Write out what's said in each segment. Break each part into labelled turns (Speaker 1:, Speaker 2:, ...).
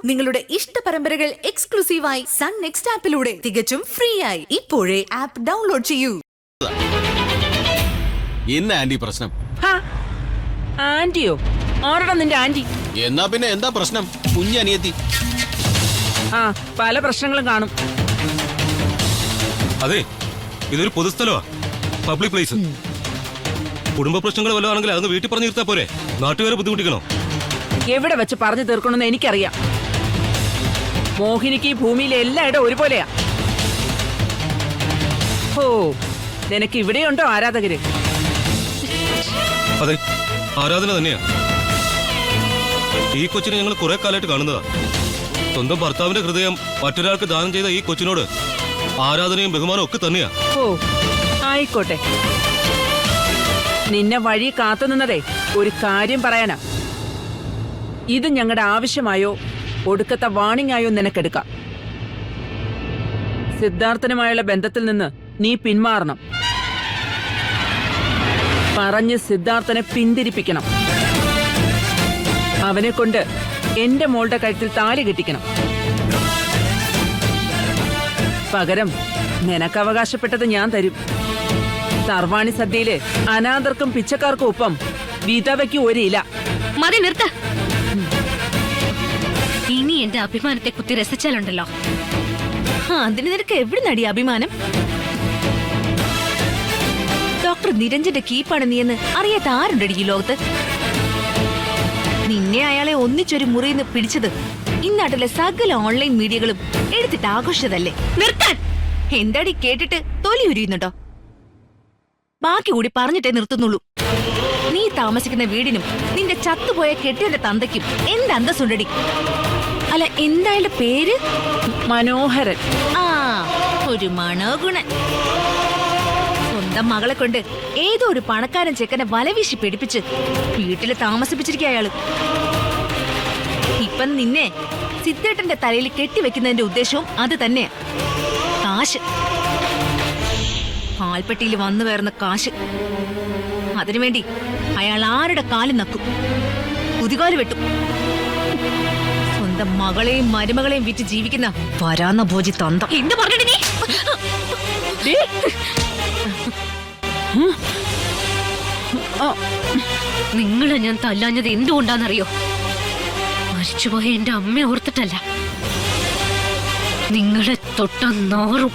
Speaker 1: നിങ്ങളുടെ ഇഷ്ട പരമ്പരകൾ എക്സ്ക്ലൂസീവായി സൺ നെക്സ്റ്റ് ആപ്പിലൂടെ തികച്ചും ഫ്രീ ആയി ഇപ്പോഴേ ആപ്പ് ഡൗൺലോഡ് ചെയ്യൂ.
Speaker 2: ഇന്ന് ആന്റി പ്രശ്നം.
Speaker 3: ആന്റിയോ? ആരുടെ നിന്റെ ആന്റി?
Speaker 2: എന്നാ പിന്നെ എന്താ പ്രശ്നം? കുഞ്ഞനിയത്തി.
Speaker 3: പല പ്രശ്നങ്ങളും കാണും.
Speaker 4: അതെ, ഇതൊരു പൊതുസ്ഥലമാ, പബ്ലിക് പ്ലേസ്. കുടുംബ പ്രശ്നങ്ങൾ വല്ലതാണെങ്കിൽ അതൊന്ന് വീട്ടിൽ പറഞ്ഞു തീർത്താ പോരെ, നാട്ടുകാരെ ബുദ്ധിമുട്ടിക്കണോ?
Speaker 3: എവിടെ വെച്ച് പറഞ്ഞു തീർക്കണമെന്ന് എനിക്കറിയാം. മോഹിനിക്ക് ഈ ഭൂമിയിലെ എല്ലായിടും ഒരുപോലെയാ. ഓ, നിനക്ക് ഇവിടെയുണ്ടോ ആരാധകര്?
Speaker 4: അതെ, ആരാധന തന്നെയാ. ഈ കൊച്ചിനെ ഞങ്ങൾ കുറെ കാലമായിട്ട് കാണുന്നതാ. സ്വന്തം ഭർത്താവിന്റെ ഹൃദയം മറ്റൊരാൾക്ക് ദാനം ചെയ്ത ഈ കൊച്ചിനോട് ആരാധനയും ബഹുമാനവും ഒക്കെ തന്നെയാ.
Speaker 3: ഓ, ആയിക്കോട്ടെ. നിന്നെ വഴി കാത്തുനിന്നതേ ഒരു കാര്യം പറയാനാ. ഇത് ഞങ്ങളുടെ ആവശ്യമായോ ഒടുക്കത്തെ വാണിംഗ് ആയോ നിനക്കെടുക്കാം. സിദ്ധാർത്ഥനുമായുള്ള ബന്ധത്തിൽ നിന്ന് നീ പിന്മാറണം. പറഞ്ഞ് സിദ്ധാർത്ഥനെ പിന്തിരിപ്പിക്കണം. അവനെ കൊണ്ട് എന്റെ മോളുടെ കഴുത്തിൽ താലി കെട്ടിക്കണം. പകരം നിനക്ക് അവകാശപ്പെട്ടത് ഞാൻ തരും. സർവാണി സദ്യയില് അനാഥർക്കും പിച്ചക്കാർക്കും ഒപ്പം വിധവയ്ക്ക് ഒരു ഇല.
Speaker 5: മതി, നിർത്ത. ഇനി എന്റെ അഭിമാനത്തെ കുത്തി രസിച്ചാലുണ്ടല്ലോ.
Speaker 1: അതിന് നിനക്ക് എവിടെ നടി അഭിമാനം? ഡോക്ടർ നിരഞ്ജന്റെ കീപ്പാണ് നീയെന്ന് അറിയാത്ത ആരുണ്ടടി ഈ ലോകത്ത്? നിന്നെ അയാളെ ഒന്നിച്ചൊരു മുറിയിൽ നിന്ന് പിടിച്ചത് ഇന്നാട്ടിലെ സകല ഓൺലൈൻ മീഡിയകളും എടുത്തിട്ട് ആഘോഷതല്ലേ. നിർത്താൻ! എന്താടി കേട്ടിട്ട് തൊലി ഉരിയുന്നുണ്ടോ? ബാക്കി കൂടി പറഞ്ഞിട്ടേ നിർത്തുന്നുള്ളൂ. നീ താമസിക്കുന്ന വീടിനും നിന്റെ ചത്തുപോയ കെട്ടിയുടെ തന്തയ്ക്കും എന്ത് അന്തസ്സുണ്ടടി? അല്ല, എന്തായാലും പേര്?
Speaker 3: മനോഹരൻ.
Speaker 1: ഒരു മനോഗുണൻ. സ്വന്തം മകളെ കൊണ്ട് ഏതോ ഒരു പണക്കാരൻ ചെക്കനെ വലവീശി പിടിപ്പിച്ച് വീട്ടില് താമസിപ്പിച്ചിരിക്കുക അയാള്. ഇപ്പം നിന്നെ സിദ്ധേട്ടന്റെ തലയിൽ കെട്ടിവെക്കുന്നതിന്റെ ഉദ്ദേശവും അത് തന്നെയാ. കാശ്. പാൽപ്പെട്ടിയിൽ വന്നു കയറുന്ന കാശ്. അതിനുവേണ്ടി അയാൾ ആരുടെ കാലും നക്കും, കുതികാല് വെട്ടും. സ്വന്തം മകളെയും മരുമകളെയും വിറ്റ് ജീവിക്കുന്ന വരാന്ന ഭോജി തന്ത.
Speaker 5: എന്ത് പറഞ്ഞിട്ട് നീ? നിങ്ങളെ ഞാൻ തല്ലാഞ്ഞത് എന്തുകൊണ്ടാന്നറിയോ? മരിച്ചുപോയ എന്റെ അമ്മ ഓർത്തിട്ടല്ല. നിങ്ങളെ തൊട്ട നാറും.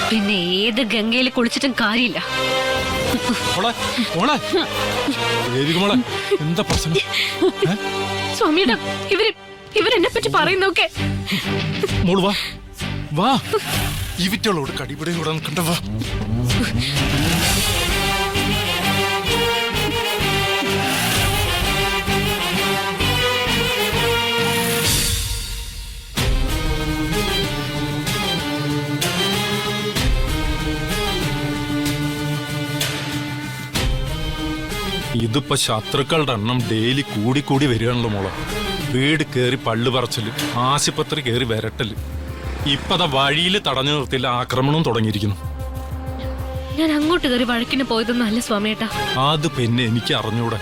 Speaker 5: പിന്നെ ഏത് ഗംഗയിൽ കുളിച്ചിട്ടും കാര്യമില്ല.
Speaker 4: എന്താ പ്രശ്നം?
Speaker 5: സ്വാമിയുടെ ഇവരെന്നെ പറ്റി പറയുന്നൊക്കെ.
Speaker 4: മോള് വാ വാ, ഈ വിറ്റോളോട് കടിപിടിയോടാൻ കണ്ട വാ. ഇതിപ്പോ ശത്രുക്കളുടെ എണ്ണം ഡെയിലി കൂടി വരികയാണല്ലോ മോളെ. വീട് കയറി പള്ളു പറച്ചല്, ആശുപത്രി കയറി വരട്ടല്, ഇപ്പതാ വഴിയിൽ തടഞ്ഞു നിർത്തിയില്ല ആക്രമണവും തുടങ്ങിയിരിക്കുന്നു.
Speaker 5: ഞാൻ അങ്ങോട്ട് കയറി വഴക്കിന് പോയതൊന്നും അല്ല സ്വാമിയേട്ടാ.
Speaker 4: അത് പിന്നെ എനിക്ക് അറിഞ്ഞൂടെ.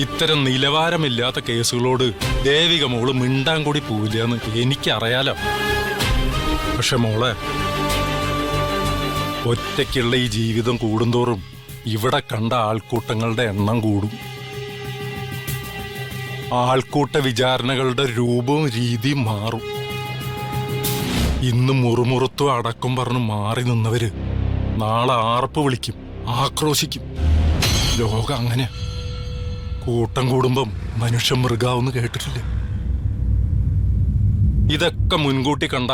Speaker 4: ഇത്തരം നിലവാരമില്ലാത്ത കേസുകളോട് ദേവിക മോള് മിണ്ടാൻ കൂടി പോവില്ലെന്ന് എനിക്കറിയാലോ. പക്ഷെ മോളെ, ഒറ്റയ്ക്കുള്ള ഈ ജീവിതം കൂടുന്തോറും ഇവിടെ കണ്ട ആൾക്കൂട്ടങ്ങളുടെ എണ്ണം കൂടും. ആൾക്കൂട്ട വിചാരണകളുടെ രൂപവും രീതിയും മാറും. ഇന്ന് മുറുമുറുത്തും അടക്കം പറഞ്ഞു മാറി നിന്നവര് നാളെ ആർപ്പ് വിളിക്കും, ആക്രോശിക്കും. ലോകം അങ്ങനെ. കൂട്ടം കൂടുമ്പം മനുഷ്യൻ മൃഗാവെന്ന് കേട്ടിട്ടില്ലേ? ഇതൊക്കെ മുൻകൂട്ടി കണ്ട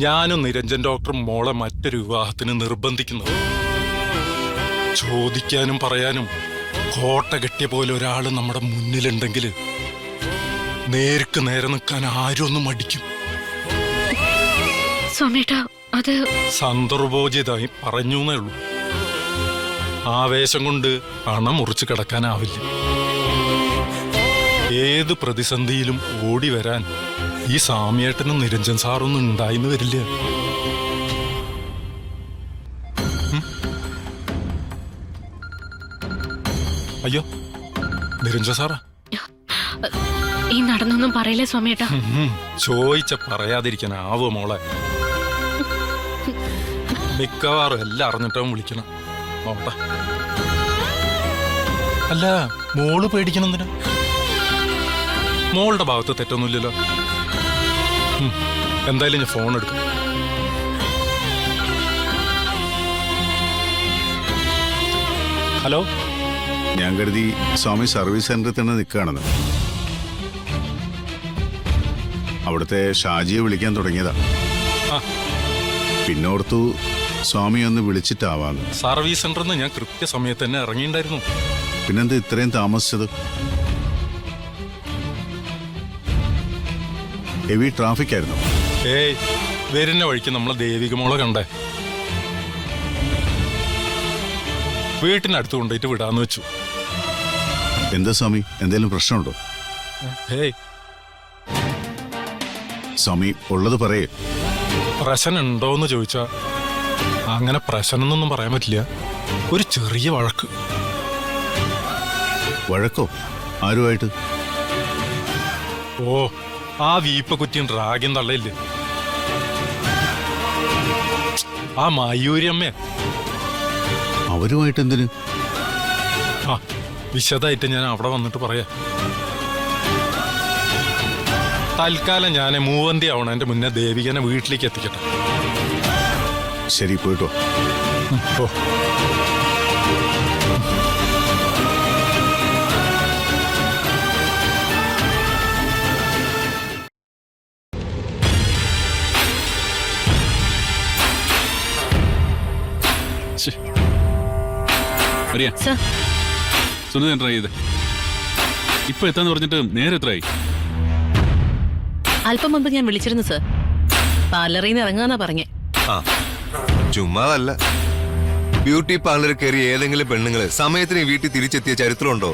Speaker 4: ഞാനും നിരഞ്ജൻ ഡോക്ടറും മോളെ മറ്റൊരു വിവാഹത്തിന് നിർബന്ധിക്കുന്നത്. ചോദിക്കാനും പറയാനും കോട്ട കെട്ടിയ പോലെ ഒരാള് നമ്മുടെ മുന്നിലുണ്ടെങ്കിൽ നേർക്ക് നേരെ നിൽക്കാൻ ആരും ഒന്നും മടിക്കും. സന്ദർഭോചിതമായി പറഞ്ഞു എന്നേ ഉള്ളൂ. ആവേശം കൊണ്ട് പണം മുറിച്ച് കിടക്കാനാവില്ല. ഏത് പ്രതിസന്ധിയിലും ഓടി വരാൻ ഈ സാമ്യേട്ടനും നിരഞ്ജൻ സാറൊന്നും ഉണ്ടായിന്ന് വരില്ല. അയ്യോ, നിരഞ്ജൻ സാറാ?
Speaker 5: ഈ നടന്നൊന്നും പറയില്ലേ സ്വാമിയേട്ടാ.
Speaker 4: ചോദിച്ച പറയാതിരിക്കാനാവോ മോളെ? മിക്കവാറും എല്ലാം അറിഞ്ഞിട്ടാവും വിളിക്കണം. നോട്ടെ. അല്ല, മോള് പേടിക്കണം എന്തിനാ? മോളുടെ ഭാഗത്ത് തെറ്റൊന്നുമില്ലല്ലോ. എന്തായാലും ഞാൻ ഫോൺ എടുക്കും. ഹലോ,
Speaker 6: ഞാൻ കരുതി സ്വാമി സർവീസ് സെന്ററിൽ തന്നെ നിൽക്കുകയാണെന്ന്. അവിടുത്തെ ഷാജിയെ വിളിക്കാൻ തുടങ്ങിയതാ.
Speaker 4: ആ.
Speaker 6: പിന്നോർത്തു സ്വാമി ഒന്ന് വിളിച്ചിട്ടാവാന്ന്.
Speaker 4: സർവീസ് സെന്ററിൽ നിന്ന് ഞാൻ കൃത്യസമയത്ത് തന്നെ ഇറങ്ങിയിട്ടുണ്ടായിരുന്നു.
Speaker 6: പിന്നെന്താ ഇത്രയും താമസിച്ചത്? ഹെവി ട്രാഫിക് ആയിരുന്നു.
Speaker 4: ഏയ്, വരുന്ന വഴിക്ക് നമ്മളെ ദേവിക മോളെ കണ്ടേ. വീട്ടിനടുത്ത് കൊണ്ടുപോയിട്ട് വിടാന്ന് വെച്ചു.
Speaker 6: എന്താ സ്വാമി, എന്തെങ്കിലും പ്രശ്നമുണ്ടോ?
Speaker 4: ഏയ്,
Speaker 6: സ്വാമി ഉള്ളത് പറയേ.
Speaker 4: പ്രശ്നം ഉണ്ടോന്ന് ചോദിച്ചാ അങ്ങനെ പ്രശ്നമൊന്നും പറയാൻ പറ്റില്ല. ഒരു ചെറിയ വഴക്ക്.
Speaker 6: വഴക്കോ? ആരുമായിട്ട്?
Speaker 4: ഓ, ആ വീപ്പക്കുറ്റിയും ഡ്രാഗിയും തള്ളയില്ലേ, ആ മയൂരിയമ്മേ.
Speaker 6: അവരുമായിട്ട് എന്തിന്?
Speaker 4: ആ, വിശദമായിട്ട് ഞാൻ അവിടെ വന്നിട്ട് പറയാം. തൽക്കാലം ഞാൻ മൂവന്തി ആവണതിന്റെ മുന്നേ ദേവികനെ വീട്ടിലേക്ക് എത്തിക്കട്ടെ.
Speaker 6: ശരി, പോയിട്ടോ.
Speaker 4: ഓ,
Speaker 2: അറിയാ
Speaker 5: സർ,
Speaker 2: സുനിത ട്രൈ ചെയ്ത് ഇപ്പൊ എത്താന്ന് പറഞ്ഞിട്ട് നേരെ എത്രയായി?
Speaker 7: അല്പം മുമ്പ് ഞാൻ വിളിച്ചിരുന്നു സർ. പാർലറിൽ നിന്ന് ഇറങ്ങാന്നാ പറഞ്ഞേ.
Speaker 8: ആ, ചുമ്മാതല്ല. ബ്യൂട്ടി പാർലറിൽ കയറി ഏതെങ്കിലും പെണ്ണുങ്ങള് സമയത്തിന് വീട്ടിൽ തിരിച്ചെത്തിയ ചരിത്രമുണ്ടോ?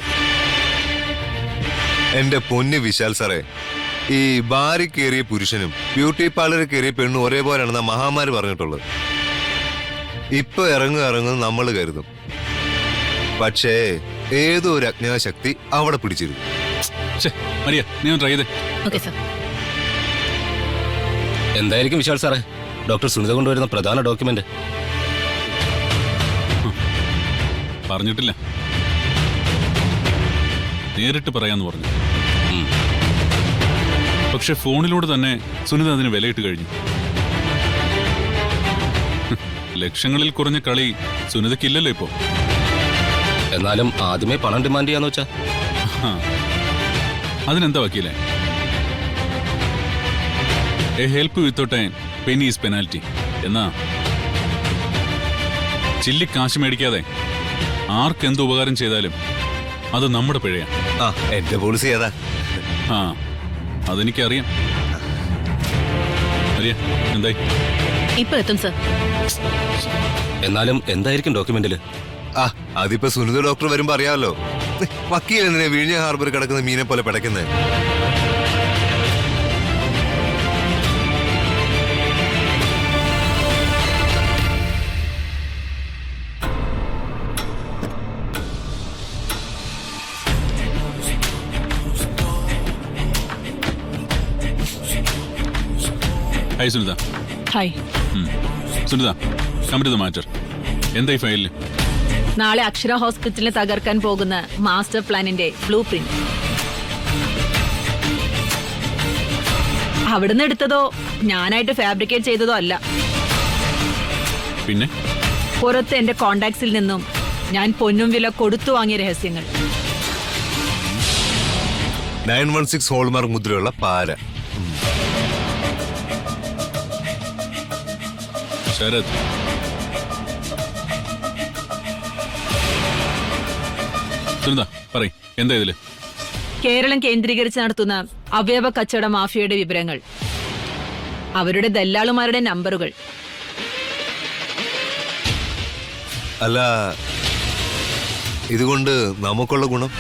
Speaker 8: എന്റെ പൊന്ന് വിശാൽ സാറേ, ഈ ബാറിൽ കയറിയ പുരുഷനും ബ്യൂട്ടി പാർലറിൽ കയറിയ പെണ്ണും ഒരേപോലെയാണെന്നാ മഹാമാര് പറഞ്ഞിട്ടുള്ളത്. ഇപ്പൊ ഇറങ്ങുന്നത് നമ്മൾ കരുതും, പക്ഷേ ഏതോ ഒരു അജ്ഞാത ശക്തി അവിടെ പിടിച്ചിരുന്നു.
Speaker 2: മരിയ, നീ ട്രൈ ചെയ്തേ.
Speaker 7: Okay sir.
Speaker 9: എന്തായിരിക്കും വിശാൽ സാറേ ഡോക്ടർ സുനിത കൊണ്ടുവരുന്ന പ്രധാന ഡോക്യുമെന്റ്?
Speaker 2: പറഞ്ഞിട്ടില്ല, നേരിട്ട് പറയാന്ന് പറഞ്ഞു. പക്ഷെ ഫോണിലൂടെ തന്നെ സുനിത അതിന് വിലയിട്ട് കഴിഞ്ഞു. ലക്ഷങ്ങളിൽ കുറഞ്ഞ കളി സുനിതയ്ക്കില്ലല്ലോ ഇപ്പോ.
Speaker 9: എന്നാലും ആദ്യമേ പണം ഡിമാൻഡ് ചെയ്യാന്ന് വെച്ചാ
Speaker 2: അതിനെന്താ വക്കീലേ? A help without a penny is penalty എന്നാ ചില്ലി കാശ് മേടിക്കാതെ ആർക്കെന്ത് ഉപകാരം ചെയ്താലും അത് നമ്മുടെ പിഴയാണ്.
Speaker 8: ആ, എന്റെ പോളിസി ഏതാ?
Speaker 2: ആ, അതെനിക്കറിയാം. അറിയാ എന്തായി?
Speaker 7: ഇപ്പൊ എത്തും സർ.
Speaker 9: എന്നാലും എന്തായിരിക്കും ഡോക്യുമെന്റില്?
Speaker 8: ആ, അതിപ്പോ സുനിത ഡോക്ടർ വരുമ്പോ അറിയാമല്ലോ. വക്കീൽ എന്തിനാ വിഴിഞ്ഞ ഹാർബറിൽ കിടക്കുന്ന മീനെ പോലെ പിടയ്ക്കുന്നത്?
Speaker 2: Hi Sunitha.
Speaker 7: Hi.
Speaker 2: Sunitha, come to the matter. എന്തായി ഫയലില്?
Speaker 7: നാളെ അക്ഷര ഹോസ്പിറ്റലിൽ തകർക്കാൻ പോകുന്ന മാസ്റ്റർ പ്ലാനിന്റെ ബ്ലൂ പ്രിന്റ് അവിടുന്ന് എടുത്തതോ ഞാനായിട്ട് ഫാബ്രിക്കേറ്റ് ചെയ്തതോ അല്ല.
Speaker 2: പിന്നെ
Speaker 7: പുറത്ത് എന്റെ കോണ്ടാക്ട്സിൽ നിന്നും ഞാൻ പൊന്നും വില കൊടുത്തു വാങ്ങിയ രഹസ്യങ്ങൾ.
Speaker 8: 916 ഹോൾമാർക്ക് മുദ്രയുള്ള പാര.
Speaker 2: ശരത്, സുനിത പറയ്, എന്താ ഇതില്?
Speaker 7: കേരളം കേന്ദ്രീകരിച്ച് നടത്തുന്ന അവയവ കച്ചവട മാഫിയയുടെ വിവരങ്ങൾ, അവരുടെ ദല്ലാളുമാരുടെ നമ്പറുകൾ.
Speaker 8: അല്ല, ഇതുകൊണ്ട് നമുക്കുള്ള ഗുണം?